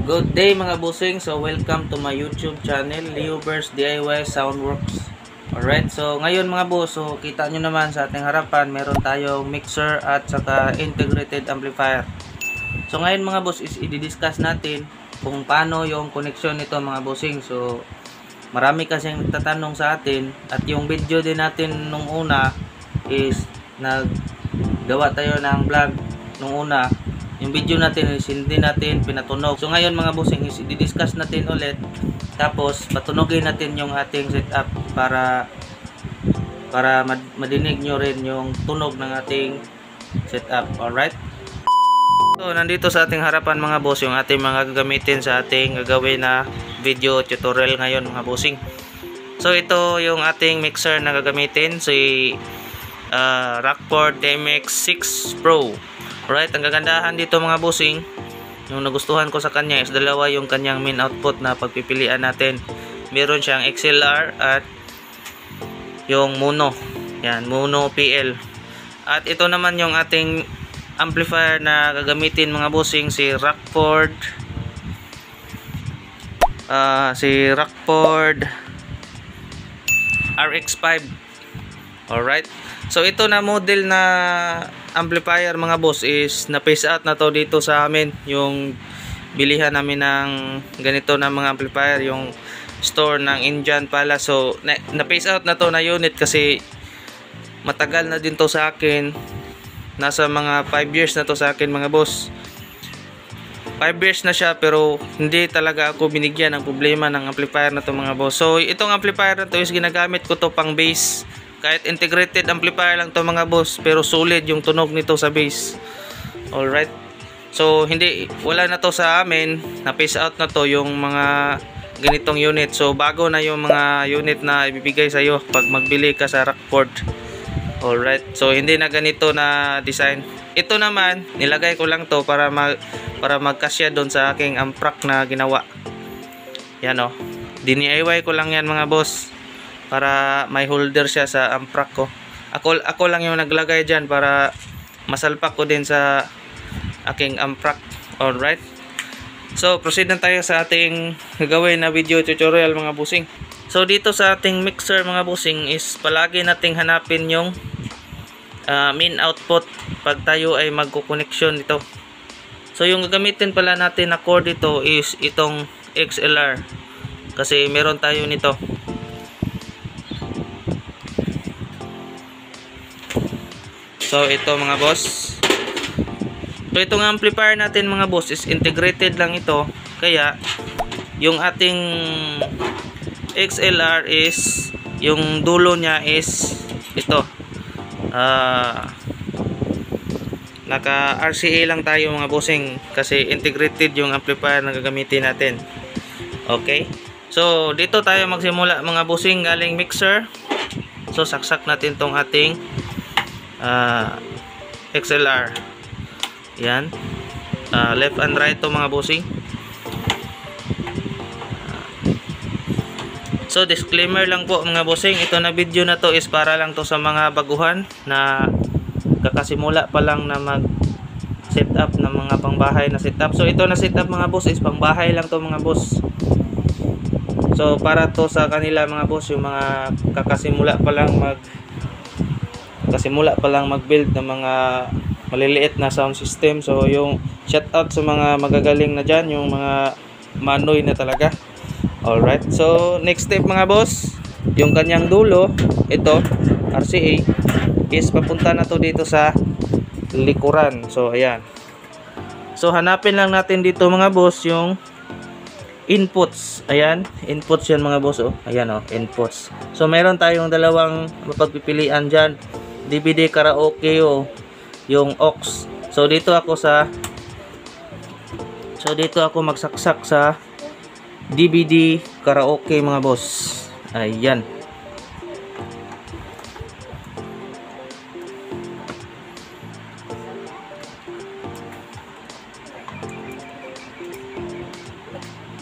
Good day mga busing. So welcome to my YouTube channel, Leoverse DIY Soundworks. Alright, so ngayon mga boss, so kita nyo naman sa ating harapan, meron tayong mixer at saka integrated amplifier. So ngayon mga boss is i-discuss natin kung paano yung connection nito mga busing. So marami kasing nagtatanong sa atin, at yung video din natin nung una is naggawa tayo ng vlog nung una. Yung video natin is hindi natin pinatunog. So ngayon mga bossing is i-discuss natin ulit. Tapos patunogin natin yung ating setup para madinig nyo rin yung tunog ng ating setup. Alright? So nandito sa ating harapan mga boss yung ating mga gagamitin sa ating gagawin na video tutorial ngayon mga bossing. So ito yung ating mixer na gagamitin, si Rockport DMX6 Pro. Alright, ang kagandahan dito mga bossing, yung nagustuhan ko sa kanya is dalawa yung kanyang main output na pagpipilian natin. Meron siyang XLR at yung mono. Yan, mono PL. At ito naman yung ating amplifier na gagamitin mga bossing, si Rockport RX5. Alright. So ito na model na amplifier mga boss is na-phase out na to dito sa amin. Yung bilihan namin ng ganito na mga amplifier, yung store ng Indian pala. So na-phase out na to na unit kasi matagal na din to sa akin. Nasa mga 5 years na to sa akin mga boss. 5 years na siya pero hindi talaga ako binigyan ng problema ng amplifier na to mga boss. So itong amplifier na to is ginagamit ko to pang bass. Kahit integrated amplifier lang to mga boss, pero solid yung tunog nito sa bass. Alright. So wala na to sa amin, na-phase out na to yung mga ganitong unit. So bago na yung mga unit na ibibigay sa iyo pag magbili ka sa Rockport. Alright. So hindi na ganito na design. Ito naman, nilagay ko lang to para magkasya doon sa aking amprac na ginawa. Yan oh. DIY ko lang yan mga boss, para may holder siya sa amprac ko. Ako lang yung naglagay dyan para masalpak ko din sa aking amprac. Alright. So proceed na tayo sa ating gagawin na video tutorial mga busing. So dito sa ating mixer mga busing is palagi nating hanapin yung main output pag tayo ay magko-connection dito. So yung gagamitin pala natin na cord dito is itong XLR, kasi meron tayo nito. So ito mga boss. So itong amplifier natin mga boss is integrated lang ito. Kaya yung ating XLR is yung dulo niya is ito. Naka RCA lang tayo mga bossing kasi integrated yung amplifier na gagamitin natin. Okay. So dito tayo magsimula mga bossing, galing mixer. So saksak natin tong ating XLR. Yan. Left and right to mga bossing. So disclaimer lang po mga bossing, ito na video na to is para lang to sa mga baguhan na kakasimula pa lang na mag setup ng mga pangbahay na setup. So ito na setup mga boss is pangbahay lang to mga boss. So para to sa kanila mga boss, yung mga kakasimula pa lang mag-build ng mga maliliit na sound system. So yung shout out sa mga magagaling na dyan, yung mga manoy na talaga. Alright, so next step mga boss, yung kanyang dulo, ito RCA, is papunta na to dito sa likuran. So ayan. So hanapin lang natin dito mga boss yung inputs. Ayan, inputs yan mga boss oh. Ayan oh, inputs. So meron tayong dalawang mapagpipilian dyan, DVD karaoke o yung aux. So dito ako magsaksak sa DVD karaoke mga boss. Ayan.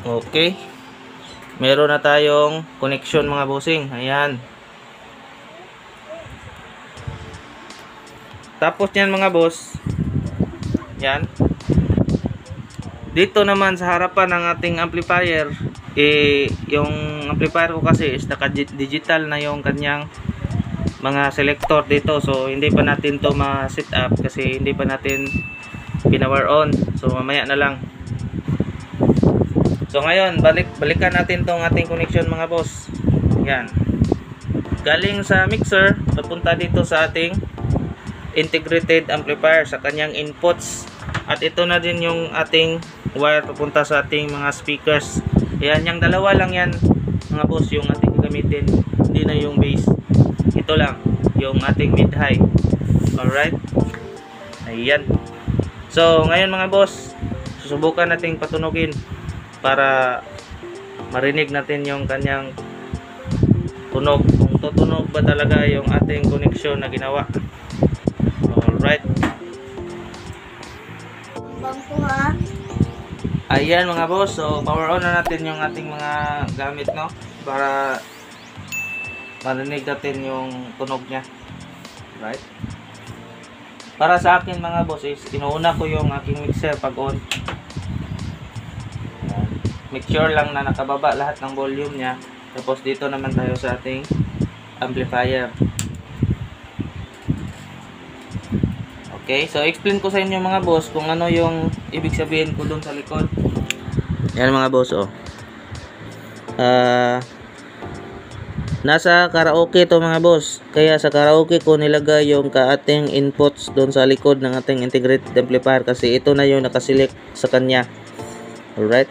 Okay. Meron na tayong connection mga bossing. Ayan. Tapos yan mga boss, yan, dito naman sa harapan ng ating amplifier, yung amplifier ko kasi is naka-digital na yung kanyang mga selector dito. So hindi pa natin to ma-set up kasi hindi pa natin pina-power on. So mamaya na lang. So ngayon, balikan natin tong ating connection mga boss. Yan. Galing sa mixer, papunta dito sa ating integrated amplifier sa kanyang inputs. At ito na din yung ating wire papunta sa ating mga speakers. Ayan, yung dalawa lang yan mga boss yung ating gagamitin. Hindi na yung bass. Ito lang, yung ating mid-high. Alright. Ayan. So, ngayon mga boss, susubukan nating patunogin para marinig natin yung kanyang tunog. Kung tutunog ba talaga yung ating connection na ginawa. Alright. Ayan mga boss, so power on na natin yung ating mga gamit, no, para marinig natin yung tunog nya. Right. Para sa akin mga boss is inuuna ko yung aking mixer pag on. Make sure lang na nakababa lahat ng volume nya. Tapos dito naman tayo sa ating amplifier. Okay, so explain ko sa inyo mga boss kung ano yung ibig sabihin ko dun sa likod. Yan mga boss, oh. Nasa karaoke to mga boss. Kaya sa karaoke ko nilagay yung ating inputs dun sa likod ng ating integrated amplifier kasi ito na yung nakaselect sa kanya. Alright.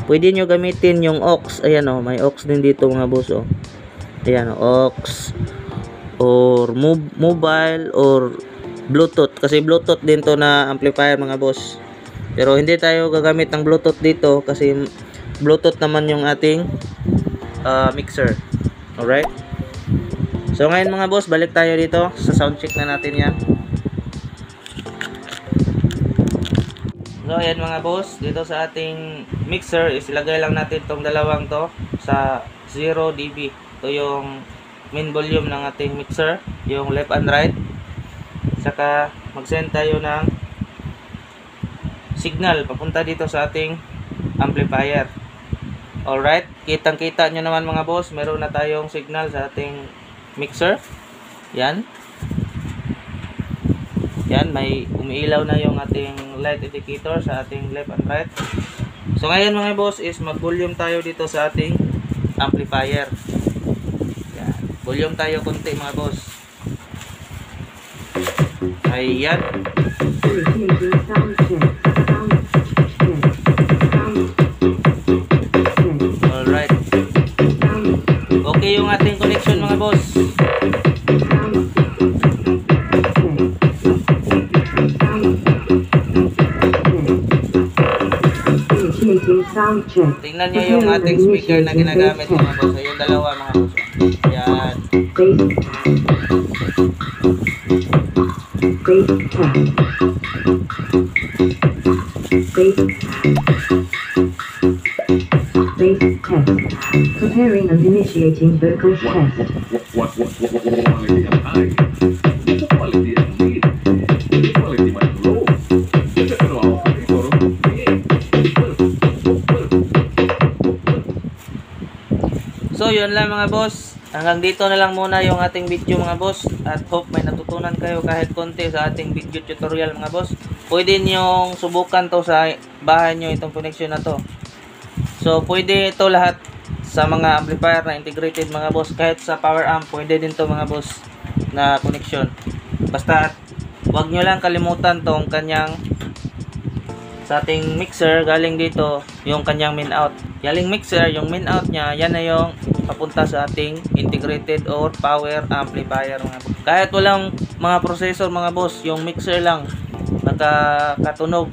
Pwede nyo gamitin yung aux. Ayan, oh, may aux din dito mga boss, oh. Ayan, aux or mobile or Bluetooth, kasi Bluetooth din to na amplifier mga boss. Pero hindi tayo gagamit ng Bluetooth dito kasi Bluetooth naman yung ating mixer. Alright. So ngayon mga boss, balik tayo dito sa sound check na natin yan. So ayan mga boss, dito sa ating mixer is ilagay lang natin tong dalawang to sa 0 dB. Ito yung main volume ng ating mixer, yung left and right. Saka mag-send tayo ng signal papunta dito sa ating amplifier. Alright, kitang-kita nyo naman mga boss, meron na tayong signal sa ating mixer. Yan. Yan, may umiilaw na yung ating light indicator sa ating left and right. So ngayon mga boss is mag-volume tayo dito sa ating amplifier. Yan, volume tayo konti mga boss. Ayan. Alright. Okay yung ating connection mga boss. Tingnan nyo yung ating speaker na ginagamit mga boss. Yung dalawa mga boss. Ayan. Bass test. Preparing and initiating vocal test. So yun lang mga boss. Hanggang dito na lang muna yung ating video mga boss. At hope may natutunan kayo kahit konti sa ating video tutorial mga boss. Pwede nyong subukan to sa bahay nyo itong connection na to. So pwede ito lahat sa mga amplifier na integrated mga boss. Kahit sa power amp pwede din to mga boss na connection. Basta wag nyo lang kalimutan tong kanyang sa ating mixer galing dito yung kanyang min out. Galing mixer yung min out nya, yan na yung papunta sa ating integrated or power amplifier mga boss. Kahit walang mga processor mga boss, yung mixer lang makakatunog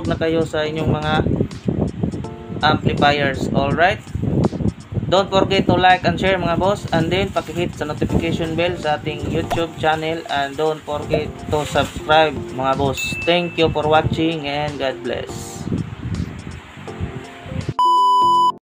na kayo sa inyong mga amplifiers. Alright, don't forget to like and share mga boss, and then pakihit sa notification bell sa ating YouTube channel, and don't forget to subscribe mga boss. Thank you for watching and God bless.